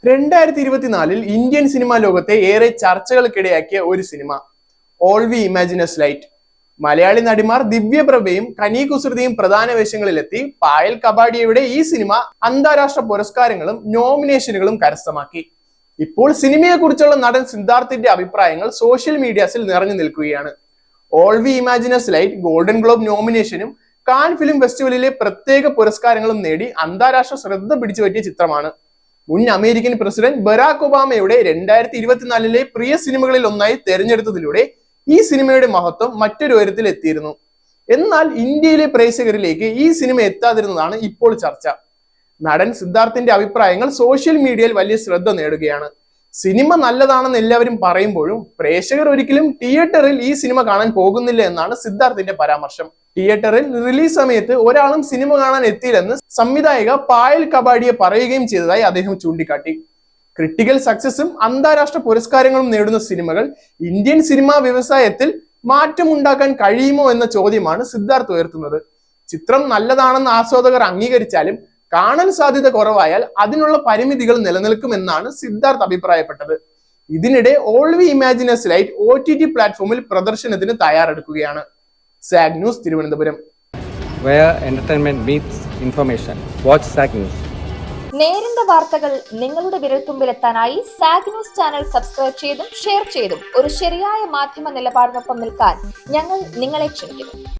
2024 Indian cinema ലോകത്തെ ഏറെ ചർച്ചകൾക്കിടയാക്കിയ ഒരു cinema All We Imagine as Light. Malayali നടിമാർ ദിവ്യപ്രഭയും കനി കുസൃതിയും പ്രധാന വേഷങ്ങളിലെത്തി പായൽ കബാഡിയയുടെ ഈ സിനിമ അന്താരാഷ്ട്ര പുരസ്കാരങ്ങളും നോമിനേഷനുകളും കരസ്ഥമാക്കി. ഇപ്പോൾ സിനിമയെ കുറിച്ചുള്ള നടൻ സിദ്ധാർത്ഥിന്റെ അഭിപ്രായങ്ങൾ സോഷ്യൽ മീഡിയാസിൽ നിറഞ്ഞു നിൽക്കുകയാണ്. All We Imagine as Light Golden Globe നോമിനേഷനും കാൻ ഫിലിം ഫെസ്റ്റിവലിലെ പ്രത്യേക പുരസ്കാരങ്ങളും നേടി അന്താരാഷ്ട്ര ശ്രദ്ധ പിടിച്ചുപറ്റിയ ചിത്രമാണ്. മുൻ അമേരിക്കൻ പ്രസിഡന്റ് ബരാക് ഒബാമയുടെ 2024 പ്രിയ സിനിമകളിൽ ഒന്നായി തെരഞ്ഞെടുത്തതിലൂടെ ഈ സിനിമയുടെ മഹത്വം മറ്റൊരു ഉയരത്തിൽ എത്തിയിരുന്നു. എന്നാൽ ഇന്ത്യയിലെ പ്രേക്ഷകരിലേക്ക് ഈ സിനിമ എത്താതിരുന്നതാണ് ഇപ്പോൾ ചർച്ച. നടൻ സിദ്ധാർത്ഥിന്റെ അഭിപ്രായങ്ങൾ സോഷ്യൽ മീഡിയയിൽ വലിയ ശ്രദ്ധ നേടുകയാണ്. സിനിമ നല്ലതാണെന്ന് എല്ലാവരും പറയുമ്പോഴും പ്രേക്ഷകർ ഒരിക്കലും തിയേറ്ററിൽ ഈ സിനിമ കാണാൻ പോകുന്നില്ല എന്നാണ് സിദ്ധാർത്ഥിന്റെ പരാമർശം. തിയേറ്ററിൽ റിലീസ് സമയത്ത് ഒരാളും സിനിമ കാണാൻ എത്തിയില്ലെന്ന് സംവിധായിക പായൽ കബാഡിയെ പറയുകയും ചെയ്തതായി അദ്ദേഹം ചൂണ്ടിക്കാട്ടി. ക്രിട്ടിക്കൽ സക്സസും അന്താരാഷ്ട്ര പുരസ്കാരങ്ങളും നേടുന്ന സിനിമകൾ ഇന്ത്യൻ സിനിമാ വ്യവസായത്തിൽ മാറ്റമുണ്ടാക്കാൻ കഴിയുമോ എന്ന ചോദ്യമാണ് സിദ്ധാർത്ഥ് ഉയർത്തുന്നത്. ചിത്രം നല്ലതാണെന്ന് ആസ്വാദകർ അംഗീകരിച്ചാലും കാണൽ സാധ്യത കുറവായാൽ അതിനുള്ള പരിമിതികൾ നിലനിൽക്കുമെന്നാണ് സിദ്ധാർത്ഥ് അഭിപ്രായപ്പെട്ടത്. ഇതിനിടെ All We Imagine as Light OTT പ്ലാറ്റ്ഫോമിൽ പ്രദർശനത്തിന് തയ്യാറെടുക്കുകയാണ്. സാഗ് news, Thiruvananthapuram. Where entertainment meets information. Watch SAG News. നേരിന്റെ വാർത്തകൾ നിങ്ങളുടെ വിരൽത്തുമ്പിലെത്താനായി സാഗ് ന്യൂസ് ചാനൽ സബ്സ്ക്രൈബ് ചെയ്തും ഷെയർ ചെയ്തും ഒരു ശരിയായ മാധ്യമ നിലപാടിനൊപ്പം നിൽക്കാൻ ഞങ്ങൾ നിങ്ങളെ ക്ഷണിക്കുന്നു.